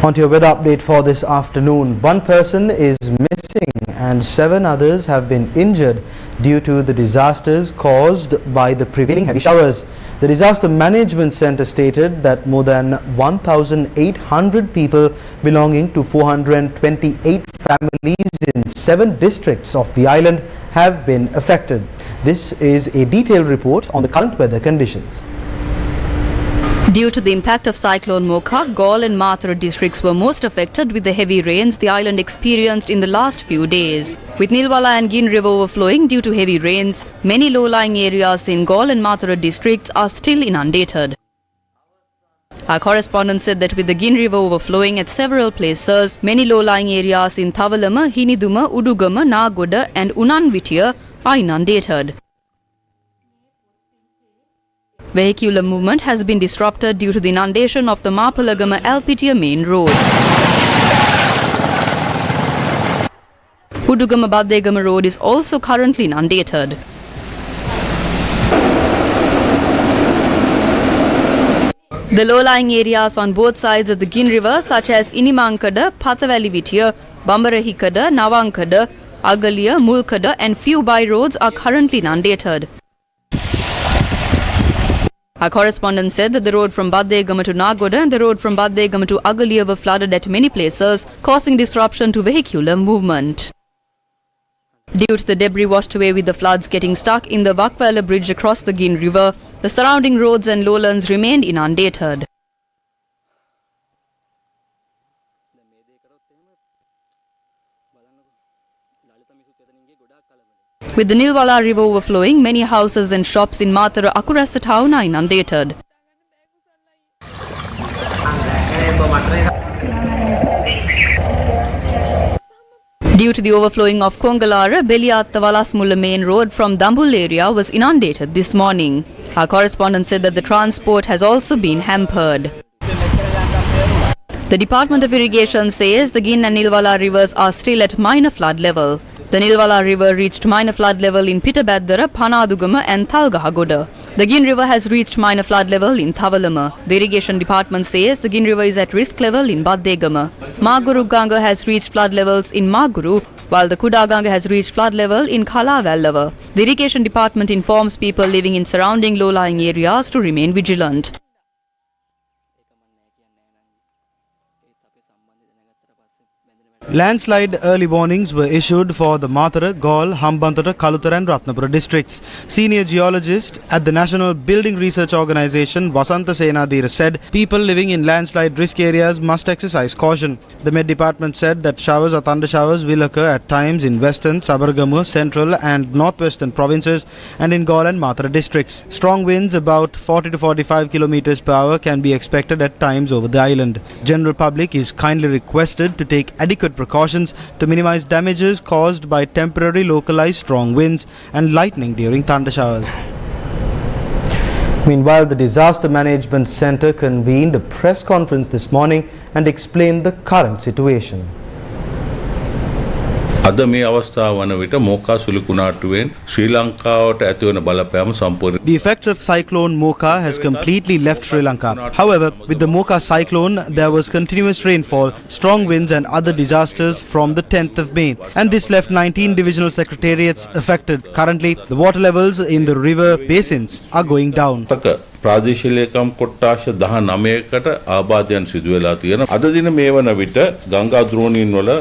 On to your weather update for this afternoon. One person is missing and 7 others have been injured due to the disasters caused by the prevailing heavy showers. The Disaster Management Centre stated that more than 1,800 people belonging to 428 families in 7 districts of the island have been affected. This is a detailed report on the current weather conditions. Due to the impact of Cyclone Mocha, Galle and Mathura districts were most affected with the heavy rains the island experienced in the last few days. With Nilwala and Gin River overflowing due to heavy rains, many low-lying areas in Galle and Mathura districts are still inundated. Our correspondent said that with the Gin River overflowing at several places, many low-lying areas in Thawalama, Hiniduma, Udugama, Nagoda and Unanvitiya are inundated. Vehicular movement has been disrupted due to the inundation of the Mapalagama Alpitiya main road. Udugama Baddegama road is also currently inundated. The low-lying areas on both sides of the Gin River such as Inimankada, Pathavali-Vitiya, Bambarahikada, Navankada, Agaliya, Mulkada and few by roads are currently inundated. Our correspondent said that the road from Baddegama to Nagoda and the road from Baddegama to Agaliya were flooded at many places, causing disruption to vehicular movement. Due to the debris washed away with the floods getting stuck in the Wakwala bridge across the Gin River, the surrounding roads and lowlands remained inundated. With the Nilwala River overflowing, many houses and shops in Mathura Akurasa town are inundated. Due to the overflowing of Kongalara, Beliyatta-Walasmulla main road from Dambul area was inundated this morning. Our correspondent said that the transport has also been hampered. The Department of Irrigation says the Gin and Nilwala rivers are still at minor flood level. The Nilwala River reached minor flood level in Pitabaddara, Panadugama and Thalgahagoda. The Gin River has reached minor flood level in Thawalama. The Irrigation Department says the Gin River is at risk level in Baddegama. Maguru Ganga has reached flood levels in Maguru, while the Kuda Ganga has reached flood level in Khalawallava. The Irrigation Department informs people living in surrounding low-lying areas to remain vigilant. Landslide early warnings were issued for the Mathura, Galle, Hambantota, Kalutara and Ratnapura districts. Senior geologist at the National Building Research Organisation, Vasanta Senadira, said people living in landslide risk areas must exercise caution. The Met Department said that showers or thunder showers will occur at times in western, Sabargamu, central and northwestern provinces and in Galle and Mathura districts. Strong winds about 40 to 45 km per hour can be expected at times over the island. General public is kindly requested to take adequate precautions to minimize damages caused by temporary localized strong winds and lightning during thunder showers. Meanwhile, the Disaster Management Centre convened a press conference this morning and explained the current situation. අද මේ අවස්ථාව වන විට මෝකා සුළුකුණාටුවෙන් ශ්‍රී ලංකාවට ඇති වන බලපෑම සම්පූර්ණ. The effects of Cyclone Mocha has completely left Sri Lanka. However, with the Mocha cyclone, there was continuous rainfall, strong winds and other disasters from the 10th of May. And this left 19 divisional secretariats affected. Currently, the water levels in the river basins are going down. ප්‍රාදේශීය ලේකම් කොට්ටාශ 19කට ආබාධයන් සිදු වෙලා තියෙනවා. අද දින මේ වන විට ගංගා ద్రోණීන් වල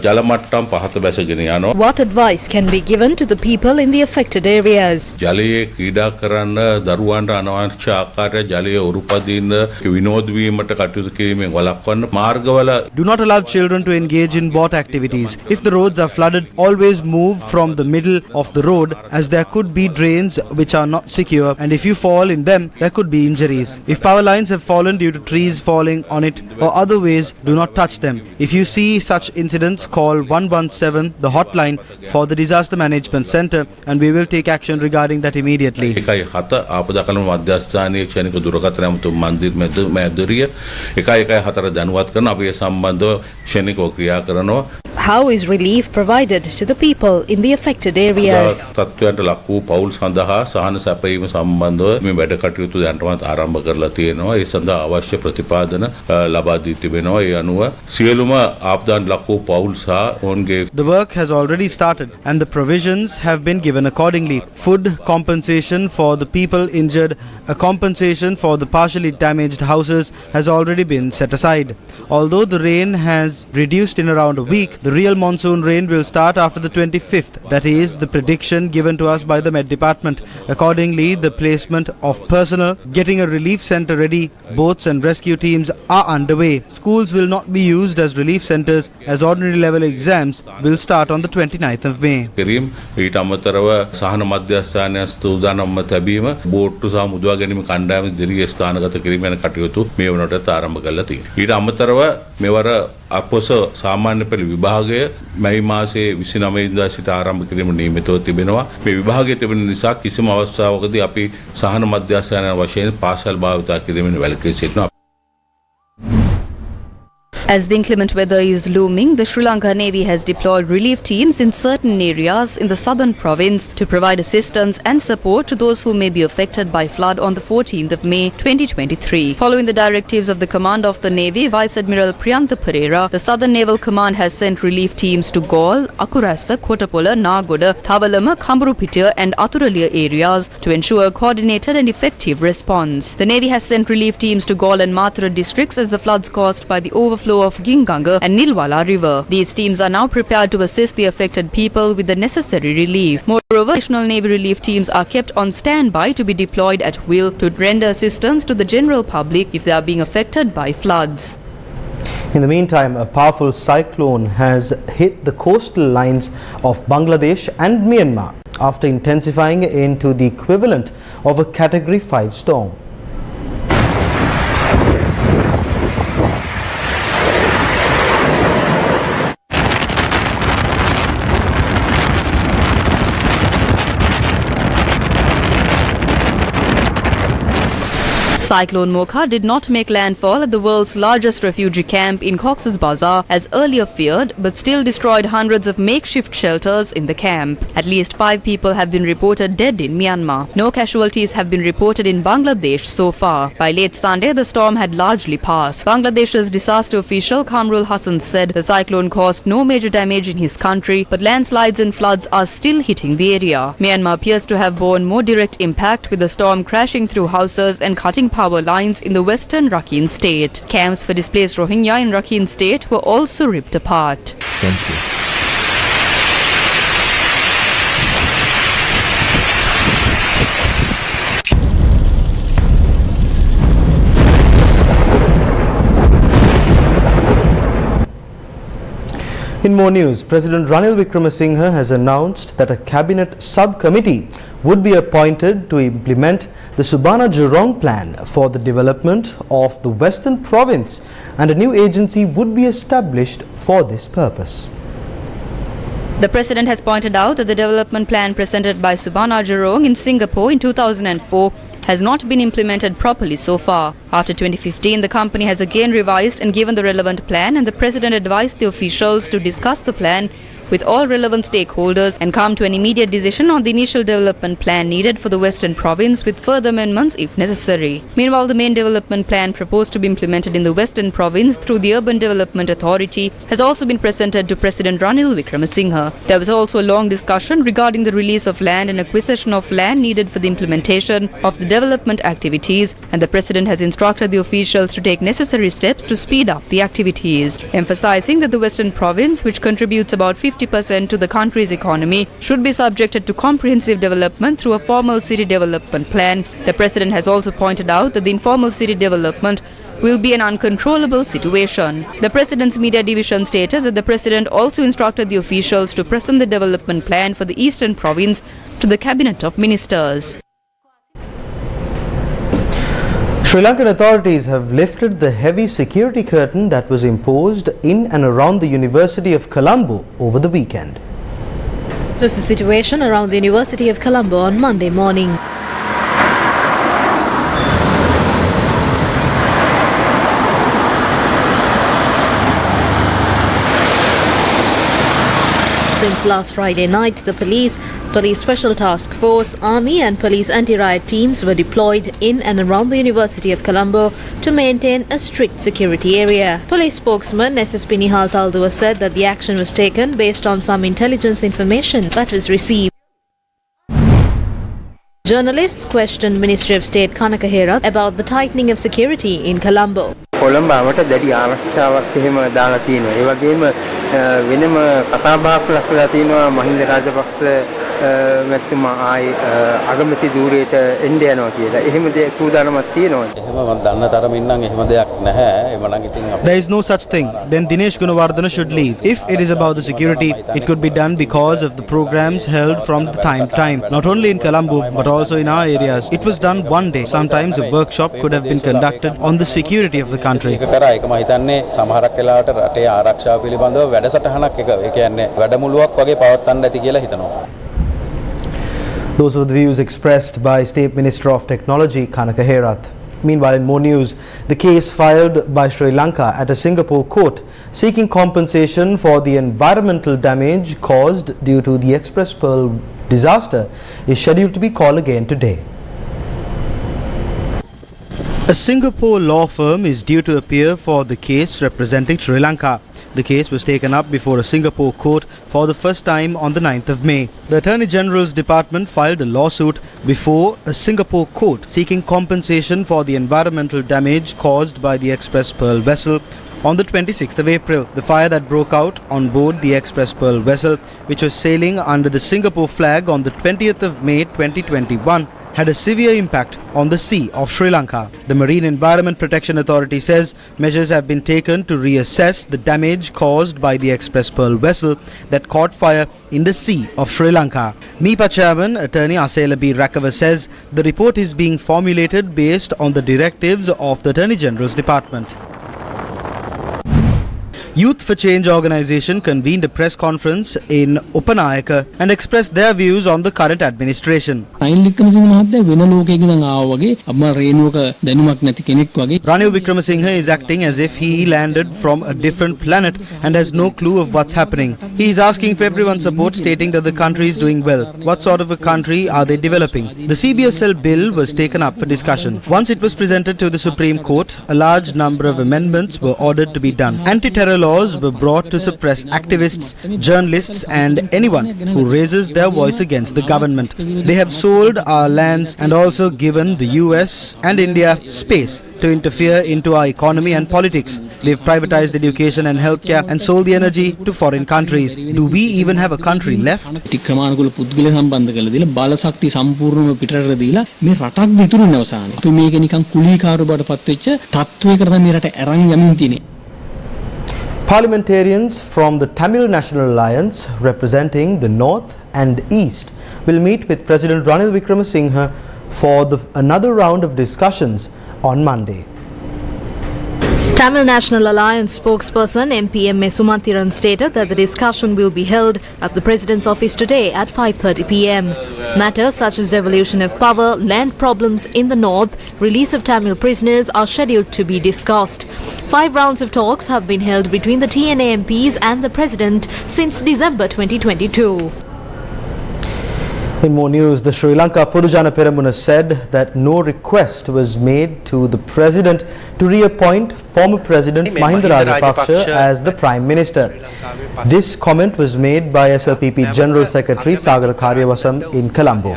ජල මට්ටම් පහත බැසගෙන යනවා. What advice can be given to the people in the affected areas? ජලයේ ක්‍රීඩා කරන්න දරුවන්ට අනවශ්‍ය ආකාරයට ජලයේ උරුපදින්න විනෝද වීමට කටයුතු කිරීමෙන් වළක්වන්න මාර්ගවල. Do not allow children to engage in water activities. If the roads are flooded, always move from the middle of the road as there could be drains which are not secure and if you fall in them, there could be injuries. If power lines have fallen due to trees falling on it or other ways, do not touch them. If you see such incidents residents call 117, the hotline for the Disaster Management Centre, and we will take action regarding that immediately. 117 ආපදාකලන මධ්‍යස්ථානීය ක්ෂණික දුරකථන ඇමතුම් මන්දිර මැදුරිය 114 දැනුවත් කරන අපි ඒ සම්බන්ධව ක්ෂණිකව ක්‍රියා කරනවා. How is relief provided to the people in the affected areas? තත්ත්වයන්ට ලක් වූ පවුල් සඳහා සහන සැපයීම සම්බන්ධව මේ වැඩ කටයුතු දැනටමත් ආරම්භ කරලා තියෙනවා. ඒ සඳහා අවශ්‍ය ප්‍රතිපාදන ලබා දී තිබෙනවා. ඒ අනුව සියලුම ආපදාන් ලක් වූ පවුල් සහ ඔවුන්ගේ The work has already started and the provisions have been given accordingly. Food compensation for the people injured, a compensation for the partially damaged houses has already been set aside. Although the rain has reduced in around a week, the real monsoon rain will start after the 25th. That is the prediction given to us by the Met Department. Accordingly, the placement of personnel, getting a relief centre ready, boats and rescue teams are underway. Schools will not be used as relief centres as ordinary level exams will start on the 29th of May. කිරීම ඊට අමතරව සහන මධ්‍යස්ථානය සූදානම්ව තැබීම බෝට්ටු සහ මුදවා ගැනීම කණ්ඩායම දිරිය ස්ථානගත කිරීම යන කටයුතු මේ වනටත් ආරම්භ කරලා තියෙනවා. ඊට අමතරව මෙවර අපොස සාමාන්‍ය පෙළ විභාගය මැයි මාසයේ 29 වෙනිදා සිට ආරම්භ කිරීම නියමිතව තිබෙනවා. මේ විභාගය තිබෙන නිසා කිසිම අවස්ථාවකදී අපි සහන මධ්‍යස්ථාන වශයෙන් පාසල් භාවිතා කිරීමෙන් වැළකී සිටිනවා. As the inclement weather is looming, the Sri Lanka Navy has deployed relief teams in certain areas in the southern province to provide assistance and support to those who may be affected by flood on the 14th of May 2023. Following the directives of the Command of the Navy, Vice Admiral Priyantha Pereira, the Southern Naval Command has sent relief teams to Galle, Akurasa, Kotapola, Nagoda, Thavalama, Kamburupitiya and Athuraliya areas to ensure coordinated and effective response. The Navy has sent relief teams to Galle and Mathura districts as the floods caused by the overflow of Ginganga and Nilwala river. These teams are now prepared to assist the affected people with the necessary relief. Moreover, additional Navy relief teams are kept on standby to be deployed at will to render assistance to the general public if they are being affected by floods. In the meantime, a powerful cyclone has hit the coastal lines of Bangladesh and Myanmar after intensifying into the equivalent of a Category 5 storm. Cyclone Mocha did not make landfall at the world's largest refugee camp in Cox's Bazar as earlier feared, but still destroyed hundreds of makeshift shelters in the camp. At least 5 people have been reported dead in Myanmar. No casualties have been reported in Bangladesh so far. By late Sunday, the storm had largely passed. Bangladesh's disaster official Kamrul Hassan said the cyclone caused no major damage in his country, but landslides and floods are still hitting the area. Myanmar appears to have borne more direct impact, with the storm crashing through houses and cutting power lines in the western Rakhine state. Camps for displaced Rohingya in Rakhine state were also ripped apart. Expensive. In more news, President Ranil Wickremesinghe has announced that a cabinet subcommittee would be appointed to implement the Subana Jurong plan for the development of the Western Province, and a new agency would be established for this purpose. The President has pointed out that the development plan presented by Subana Jurong in Singapore in 2004 has not been implemented properly so far. After 2015, the company has again revised and given the relevant plan, and the President advised the officials to discuss the plan with all relevant stakeholders and come to an immediate decision on the initial development plan needed for the Western Province, with further amendments if necessary. Meanwhile, the main development plan proposed to be implemented in the Western Province through the Urban Development Authority has also been presented to President Ranil Wickremesinghe. There was also a long discussion regarding the release of land and acquisition of land needed for the implementation of the development activities, and the President has instructed the officials to take necessary steps to speed up the activities, emphasizing that the Western Province, which contributes about 50% to the country's economy, should be subjected to comprehensive development through a formal city development plan. The President has also pointed out that the informal city development will be an uncontrollable situation. The President's media division stated that the President also instructed the officials to present the development plan for the Eastern Province to the Cabinet of Ministers. Sri Lankan authorities have lifted the heavy security curtain that was imposed in and around the University of Colombo over the weekend. This was the situation around the University of Colombo on Monday morning. Since last Friday night, the police Special Task Force, Army and police anti-riot teams were deployed in and around the University of Colombo to maintain a strict security area. Police spokesman SSP Nihal Talduwa said that the action was taken based on some intelligence information that was received. Journalists questioned Ministry of State Kanaka Herath about the tightening of security in Colombo. කොළඹවට දැඩි ආරක්ෂාවක් එහෙම දාලා තියෙනවා. ඒ වගේම වෙනම කතාබහක් ලක්වලා තියෙනවා මහින්ද රාජපක්ෂ මැතිතුමා ආයි අගමැති ධූරයට එන්න යනවා කියලා. එහෙම දෙයක් සූදානමක් තියෙනවා. එහෙම මම දන්න තරමින් නම් එහෙම දෙයක් නැහැ. එහෙම නම් ඉතින් There is no such thing. Then Dinesh Gunawardena should leave. If it is about the security, it could be done because of the programs held from the time to time. Not only in Colombo, but also in our areas. It was done one day. Sometimes a workshop could have been conducted on the security of the country. ඒක කරා ඒක මම හිතන්නේ සමහරක් වෙලාවට රටේ ආරක්ෂාව පිළිබඳව වැඩසටහනක් එක ඒ කියන්නේ වැඩමුළුවක් වගේ පවත්වන්න ඇති කියලා හිතනවා. Those were the views expressed by State Minister of Technology Kanaka Herath. Meanwhile, in more news, the case filed by Sri Lanka at a Singapore court seeking compensation for the environmental damage caused due to the Express Pearl disaster is scheduled to be called again today. A Singapore law firm is due to appear for the case representing Sri Lanka. The case was taken up before a Singapore court for the first time on the 9th of May. The Attorney General's Department filed a lawsuit before a Singapore court seeking compensation for the environmental damage caused by the Express Pearl vessel on the 26th of April. The fire that broke out on board the Express Pearl vessel, which was sailing under the Singapore flag on the 20th of May 2021, had a severe impact on the sea of Sri Lanka. The Marine Environment Protection Authority says measures have been taken to reassess the damage caused by the Express Pearl vessel that caught fire in the sea of Sri Lanka. MIPA Chairman Attorney Asela B. Rakava says the report is being formulated based on the directives of the Attorney General's Department. Youth for Change organisation convened a press conference in Upanayaka and expressed their views on the current administration. Ranil Wickramasinghe is acting as if he landed from a different planet and has no clue of what's happening. He is asking for everyone's support, stating that the country is doing well. What sort of a country are they developing? The CBSL bill was taken up for discussion. Once it was presented to the Supreme Court, a large number of amendments were ordered to be done. Anti-terror laws were brought to suppress activists, journalists and anyone who raises their voice against the government. They have sold our lands and also given the US and India space to interfere into our economy and politics. They've privatized education and healthcare and sold the energy to foreign countries. Do we even have a country left? Parliamentarians from the Tamil National Alliance representing the North and East will meet with President Ranil Wickramasinghe for another round of discussions on Monday. Tamil National Alliance spokesperson MP M. Sumantiran stated that the discussion will be held at the President's office today at 5:30 p.m. Matters such as devolution of power, land problems in the north, release of Tamil prisoners are scheduled to be discussed. 5 rounds of talks have been held between the TNA MPs and the President since December 2022. In more news, the Sri Lanka Podujana Peramuna said that no request was made to the President to reappoint former President Mahinda Rajapaksa as the Prime Minister. This comment was made by SRPP General Secretary Sagara Karyawasam in Colombo.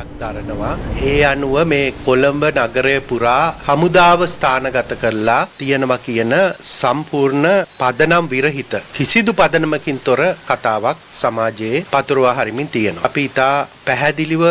ඒ අනුව මේ කොළඹ නගරය පුරා හමුදාව ස්ථානගත කරලා තියෙනවා කියන සම්පූර්ණ පදනම් විරහිත කිසිදු පදනමකින් තොර කතාවක් සමාජයේ පතුරවා හරිමින් තියෙනවා. අපි ඊට පැහැදිලිව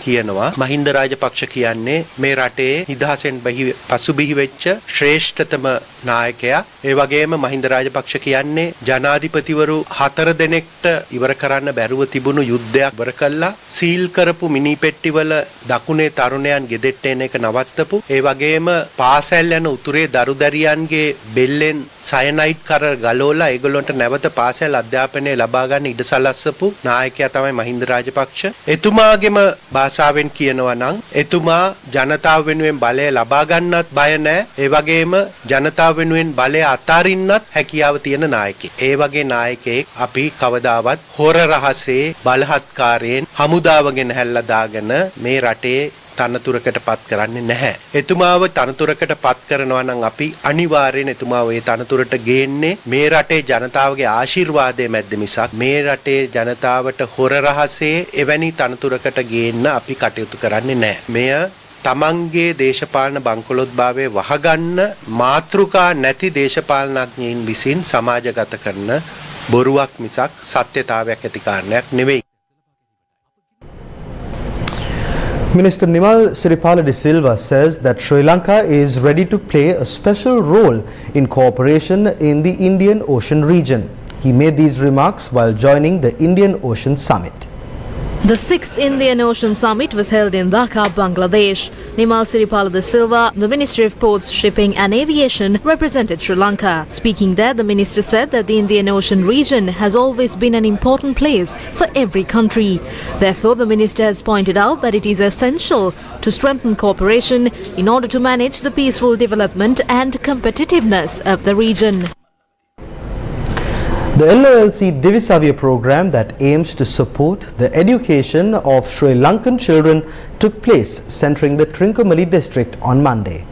කියනවා මහින්ද රාජපක්ෂ කියන්නේ මේ රටේ නිදහසෙන් පසුබිහි වෙච්ච ශ්‍රේෂ්ඨතම නායකයා. ඒ වගේම මහින්ද රාජපක්ෂ කියන්නේ ජනාධිපතිවරු 4 දෙනෙක්ට ඉවර කරන්න බැරුව තිබුණු යුද්ධයක් ඉවර කළා. සීල් කරපු මිනි පෙට්ටිවල දකුණේ තරුණයන් ගෙදෙට්ට එන එක නවත්තපු. ඒ වගේම පාසල් යන උතුරේ දරුදරියන්ගේ බෙල්ලෙන් සයනයිඩ් කර ගලවලා ඒගොල්ලන්ට නැවත පාසල් අධ්‍යාපනය ලබා ගන්න ඉඩ සලස්සපු නායකයා තමයි මහින්ද රාජපක්ෂ. එතුමාගේම භාෂාවෙන් කියනවා නම් එතුමා ජනතාව වෙනුවෙන් බලය ලබා ගන්නත් බය නැහැ. ඒ වගේම ජනතාව වෙනුවෙන් බලය අතාරින්නත් හැකියාව තියෙන නායකයෙක්. ඒ වගේ නායකයෙක් අපි කවදාවත් හොර රහසේ බලහත්කාරයෙන් හමුදාව ගෙනහැල්ලා දාගෙන මේ රටේ තනතුරකට පත් කරන්නේ නැහැ. එතුමාව තනතුරකට පත් කරනවා නම් අපි අනිවාර්යෙන් එතුමාව ඒ තනතුරට ගේන්නේ මේ රටේ ජනතාවගේ ආශිර්වාදය මැද්ද මිසක් මේ රටේ ජනතාවට හොර රහසේ එවැනි තනතුරකට ගේන්න අපි කටයුතු කරන්නේ නැහැ. මෙය තමන්ගේ දේශපාලන බංකොලොත්භාවය වහගන්න මාතෘකා නැති දේශපාලනඥයින් විසින් සමාජගත කරන බොරුවක් මිසක් සත්‍යතාවයක් ඇති කාරණයක් නෙවෙයි. Minister Nimal Siripala de Silva says that Sri Lanka is ready to play a special role in cooperation in the Indian Ocean region. He made these remarks while joining the Indian Ocean Summit. The 6th Indian Ocean Summit was held in Dhaka, Bangladesh. Nimal Siripala de Silva, the Ministry of Ports, Shipping and Aviation, represented Sri Lanka. Speaking there, the minister said that the Indian Ocean region has always been an important place for every country. Therefore, the minister has pointed out that it is essential to strengthen cooperation in order to manage the peaceful development and competitiveness of the region. The LOLC Divisavia program that aims to support the education of Sri Lankan children took place centering the Trincomalee district on Monday.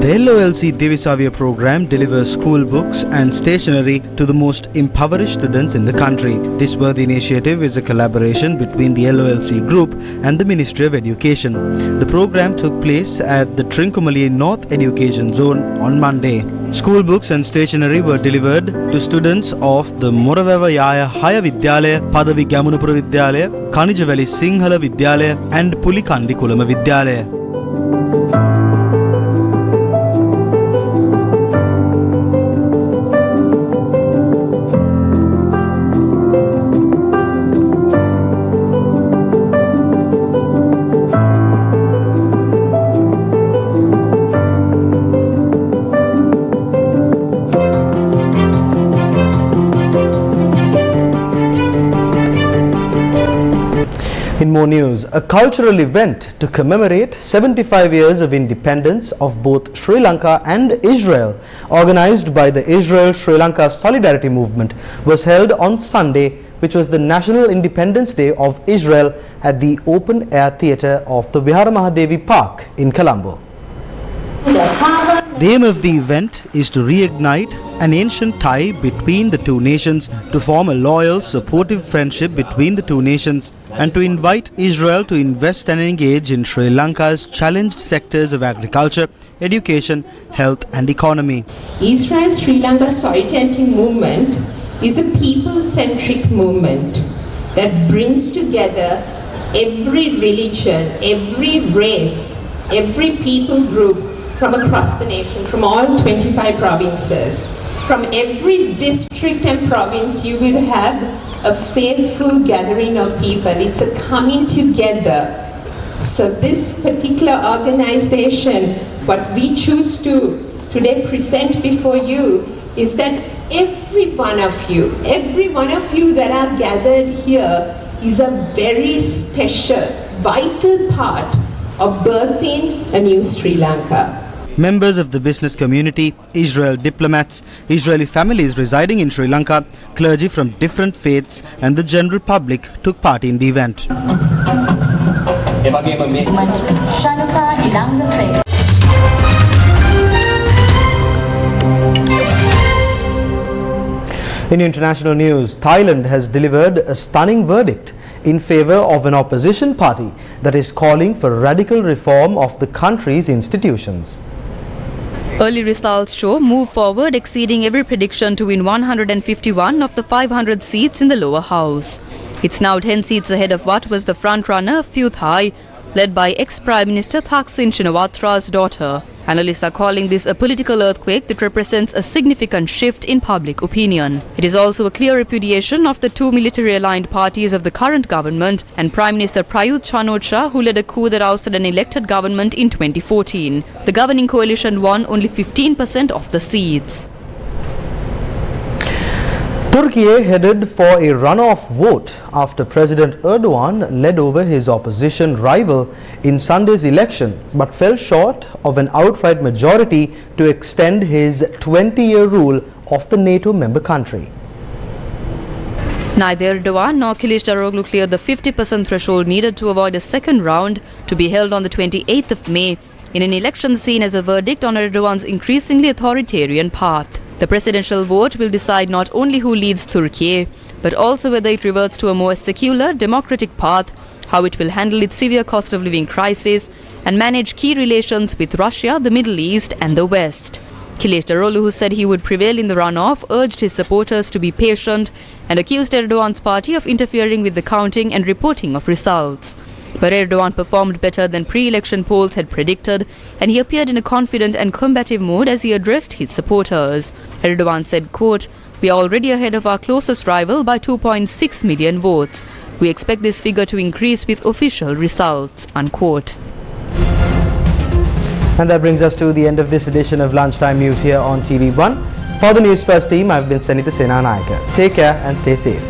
The LOLC Divisavia program delivers school books and stationery to the most impoverished students in the country. This worthy initiative is a collaboration between the LOLC group and the Ministry of Education. The program took place at the Trincomalee North Education Zone on Monday. School books and stationery were delivered to students of the Moraveva Yaya Haya Vidyalaya, Padavi Gamunapura Vidyalaya, Kanijavali Sinhala Vidyalaya and Pulikandi Kulama Vidyalaya. In more news, a cultural event to commemorate 75 years of independence of both Sri Lanka and Israel, organized by the Israel-Sri Lanka Solidarity Movement, was held on Sunday, which was the National Independence Day of Israel at the open-air theatre of the Viharamahadevi Park in Colombo. The aim of the event is to reignite an ancient tie between the two nations, to form a loyal, supportive friendship between the two nations, and to invite Israel to invest and engage in Sri Lanka's challenged sectors of agriculture, education, health and economy. Israel-Sri Lanka Solidarity Movement is a people-centric movement that brings together every religion, every race, every people group from across the nation, from all 25 provinces. From every district and province you will have a faithful gathering of people. It's a coming together. So this particular organization, what we choose to today present before you is that every one of you that are gathered here is a very special, vital part of birthing a new Sri Lanka. Members of the business community, Israel diplomats, Israeli families residing in Sri Lanka, clergy from different faiths and the general public took part in the event. In international news, Thailand has delivered a stunning verdict in favor of an opposition party that is calling for radical reform of the country's institutions. Early results show move forward exceeding every prediction to win 151 of the 500 seats in the lower house. It's now 10 seats ahead of what was the front-runner Pheu Thai, led by ex-Prime Minister Thaksin Shinawatра's daughter. Analysts are calling this a political earthquake that represents a significant shift in public opinion. It is also a clear repudiation of the two military-aligned parties of the current government and Prime Minister Prayut Chan-o-cha, who led a coup that ousted an elected government in 2014. The governing coalition won only 15% of the seats. Turkey headed for a runoff vote after President Erdogan led over his opposition rival in Sunday's election but fell short of an outright majority to extend his 20-year rule of the NATO member country. Neither Erdogan nor Kılıçdaroğlu cleared the 50% threshold needed to avoid a second round to be held on the 28th of May in an election seen as a verdict on Erdogan's increasingly authoritarian path. The presidential vote will decide not only who leads Turkey, but also whether it reverts to a more secular, democratic path, how it will handle its severe cost of living crisis, and manage key relations with Russia, the Middle East, and the West. Kılıçdaroğlu, who said he would prevail in the runoff, urged his supporters to be patient and accused Erdogan's party of interfering with the counting and reporting of results. But Erdogan performed better than pre-election polls had predicted, and he appeared in a confident and combative mood as he addressed his supporters. Erdogan said, quote, "We are already ahead of our closest rival by 2.6 million votes. We expect this figure to increase with official results," unquote. And that brings us to the end of this edition of Lunchtime News here on TV1. For the News First team, I've been Sanita Senanayake. Take care and stay safe.